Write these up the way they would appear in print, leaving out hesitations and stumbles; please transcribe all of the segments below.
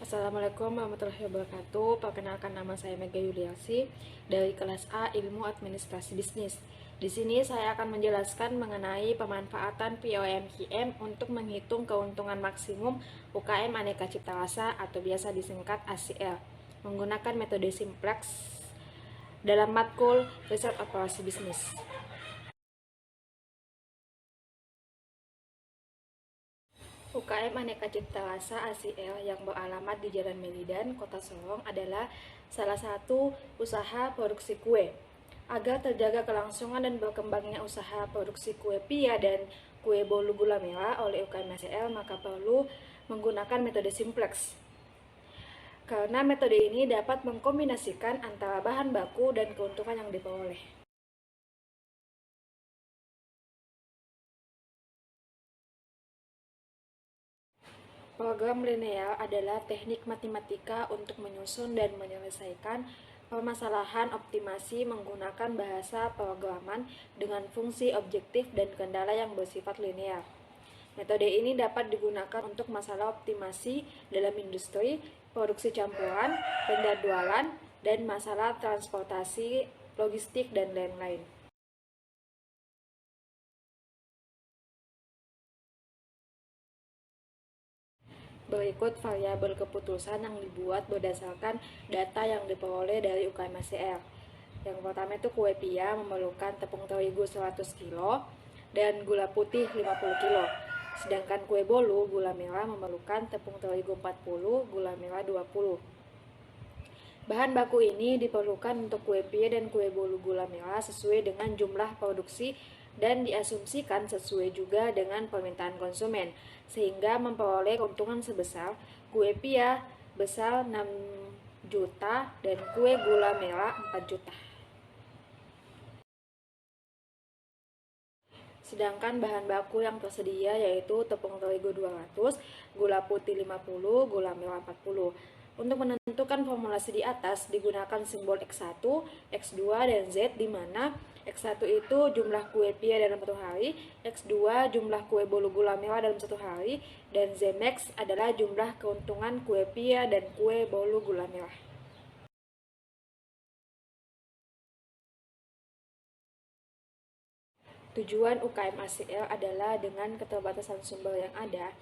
Assalamualaikum warahmatullahi wabarakatuh. Perkenalkan, nama saya Mega Yuliasi dari kelas A Ilmu Administrasi Bisnis. Di sini saya akan menjelaskan mengenai pemanfaatan POMKM untuk menghitung keuntungan maksimum UKM Aneka Cipta Rasa atau biasa disingkat ACL menggunakan metode simplex dalam matkul Riset Operasi Bisnis. UKM Aneka Cipta Rasa ACL yang beralamat di Jalan Melidan, Kota Sorong adalah salah satu usaha produksi kue. Agar terjaga kelangsungan dan berkembangnya usaha produksi kue pia dan kue bolu gula merah oleh UKM ACL, maka perlu menggunakan metode simplex. Karena metode ini dapat mengkombinasikan antara bahan baku dan keuntungan yang diperoleh. Program linear adalah teknik matematika untuk menyusun dan menyelesaikan permasalahan optimasi menggunakan bahasa programan dengan fungsi objektif dan kendala yang bersifat linear. Metode ini dapat digunakan untuk masalah optimasi dalam industri, produksi campuran, penjadwalan, dan masalah transportasi, logistik, dan lain-lain. Berikut variabel keputusan yang dibuat berdasarkan data yang diperoleh dari UKM ACL. Yang pertama itu kue pia memerlukan tepung terigu 100 kg dan gula putih 50 kg. Sedangkan kue bolu gula merah memerlukan tepung terigu 40, gula merah 20. Bahan baku ini diperlukan untuk kue pia dan kue bolu gula merah sesuai dengan jumlah produksi dan diasumsikan sesuai juga dengan permintaan konsumen, sehingga memperoleh keuntungan sebesar kue pia besar 6 juta dan kue gula merah 4 juta. Sedangkan bahan baku yang tersedia yaitu tepung terigu 200, gula putih 50, gula merah 40. Untuk menentukan formulasi di atas digunakan simbol X1, X2, dan Z, di mana X1 itu jumlah kue pia dalam satu hari, X2 jumlah kue bolu gula merah dalam satu hari, dan Zmax adalah jumlah keuntungan kue pia dan kue bolu gula merah. Tujuan UKM ACL adalah dengan keterbatasan sumber yang ada,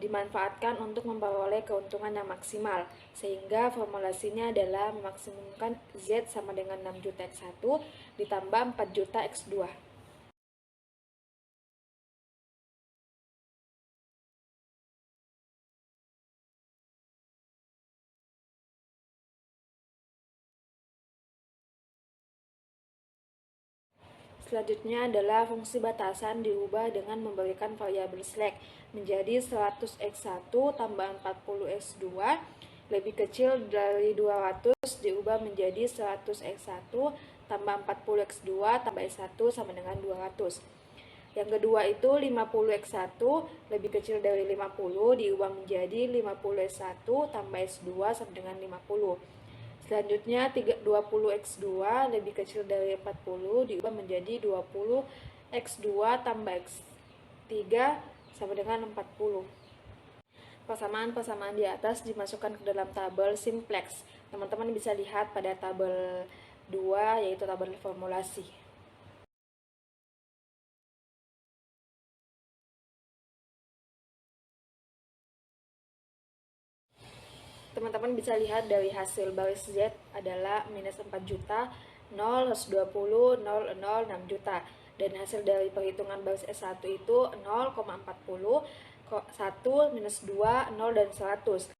dimanfaatkan untuk memperoleh keuntungan yang maksimal, sehingga formulasinya adalah memaksimumkan Z sama dengan 6 juta X1 ditambah 4 juta X2. Selanjutnya adalah fungsi batasan diubah dengan memberikan variabel slack menjadi 100x1 tambah 40x2 lebih kecil dari 200 diubah menjadi 100x1 tambah 40x2 tambah x1 sama dengan 200. Yang kedua itu 50x1 lebih kecil dari 50 diubah menjadi 50x1 tambah x2 sama dengan 50. Selanjutnya 20x2 lebih kecil dari 40 diubah menjadi 20x2 tambah x3 sama dengan 40. Persamaan-persamaan di atas dimasukkan ke dalam tabel simplex. Teman-teman bisa lihat pada tabel 2 yaitu tabel formulasi. Teman-teman bisa lihat dari hasil baris Z adalah minus 4 juta, 0, 120, 0, 0, 6 juta. Dan hasil dari perhitungan baris S1 itu 0,40, 1, minus 2, 0, dan 100.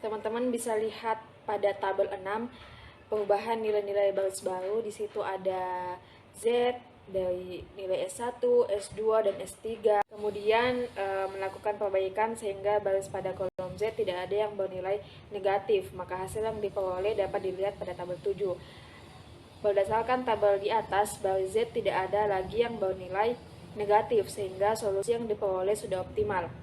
Teman-teman bisa lihat pada tabel 6 perubahan nilai-nilai baris baru. Di situ ada Z dari nilai S1, S2, dan S3. Kemudian melakukan perbaikan sehingga baris pada kolom Z tidak ada yang bernilai negatif. Maka hasil yang diperoleh dapat dilihat pada tabel 7. Berdasarkan tabel di atas, baris Z tidak ada lagi yang bernilai negatif sehingga solusi yang diperoleh sudah optimal.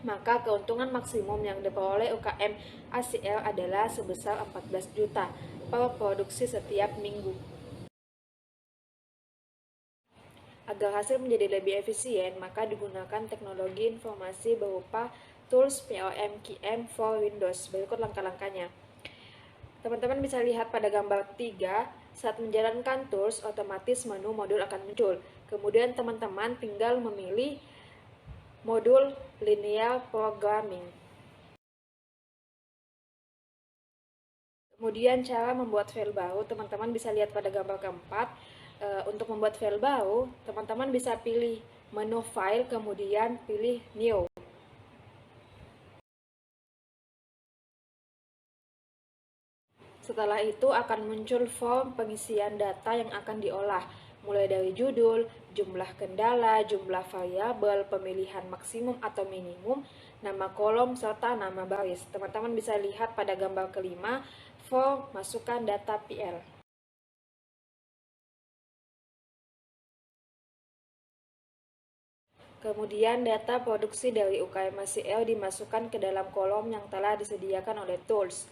Maka keuntungan maksimum yang diperoleh UKM ACL adalah sebesar 14 juta per produksi setiap minggu. Agar hasil menjadi lebih efisien, maka digunakan teknologi informasi berupa tools POMKM for Windows. Berikut langkah-langkahnya. Teman-teman bisa lihat pada gambar 3, saat menjalankan tools, otomatis menu modul akan muncul. Kemudian teman-teman tinggal memilih modul linear programming. Kemudian cara membuat file baru, teman-teman bisa lihat pada gambar keempat. Untuk membuat file baru, teman-teman bisa pilih menu file, kemudian pilih new. Setelah itu akan muncul form pengisian data yang akan diolah, mulai dari judul, jumlah kendala, jumlah variabel, pemilihan maksimum atau minimum, nama kolom, serta nama baris. Teman-teman bisa lihat pada gambar kelima, form masukkan data PL. Kemudian data produksi dari UKM-ACL dimasukkan ke dalam kolom yang telah disediakan oleh tools.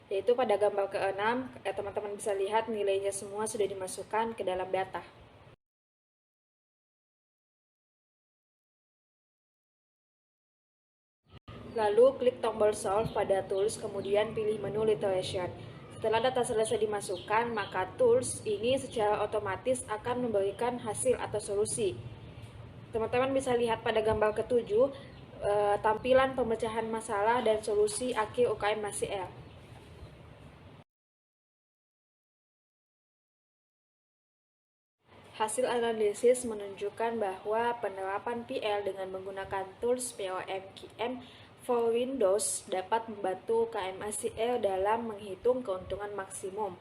Yaitu pada gambar ke-6, teman-teman bisa lihat nilainya semua sudah dimasukkan ke dalam data. Lalu klik tombol solve pada tools, kemudian pilih menu literation. Setelah data selesai dimasukkan, maka tools ini secara otomatis akan memberikan hasil atau solusi. Teman-teman bisa lihat pada gambar ke-7, tampilan pemecahan masalah dan solusi akhir UKM ACL. Hasil analisis menunjukkan bahwa penerapan PL dengan menggunakan tools POMKM for Windows dapat membantu UKM ACL dalam menghitung keuntungan maksimum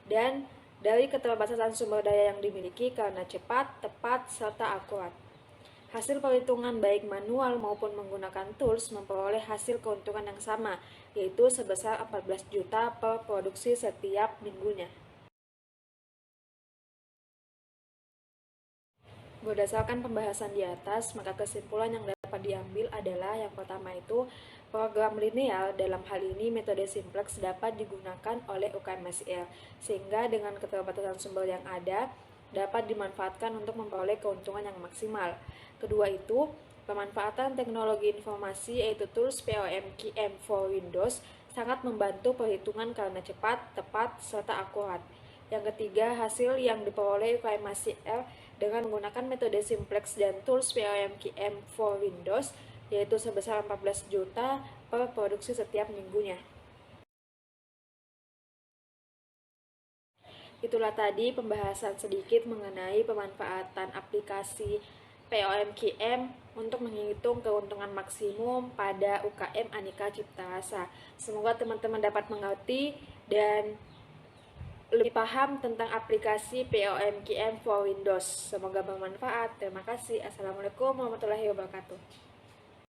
dan dari keterbatasan sumber daya yang dimiliki karena cepat, tepat, serta akurat. Hasil perhitungan baik manual maupun menggunakan tools memperoleh hasil keuntungan yang sama, yaitu sebesar 14 juta per produksi setiap minggunya. Berdasarkan pembahasan di atas, maka kesimpulan yang dapat diambil adalah yang pertama itu, program linear dalam hal ini metode simplex dapat digunakan oleh UKM-ACL, sehingga dengan keterbatasan sumber yang ada, dapat dimanfaatkan untuk memperoleh keuntungan yang maksimal. Kedua itu, pemanfaatan teknologi informasi yaitu tools POMKM for Windows sangat membantu perhitungan karena cepat, tepat, serta akurat. Yang ketiga, hasil yang diperoleh UKM-ACL dengan menggunakan metode simplex dan tools POMKM for Windows yaitu sebesar 14 juta per produksi setiap minggunya. Itulah tadi pembahasan sedikit mengenai pemanfaatan aplikasi POMKM untuk menghitung keuntungan maksimum pada UKM Aneka Cipta Rasa. Semoga teman-teman dapat mengerti dan lebih paham tentang aplikasi POMKM for Windows. Semoga bermanfaat. Terima kasih. Assalamualaikum warahmatullahi wabarakatuh.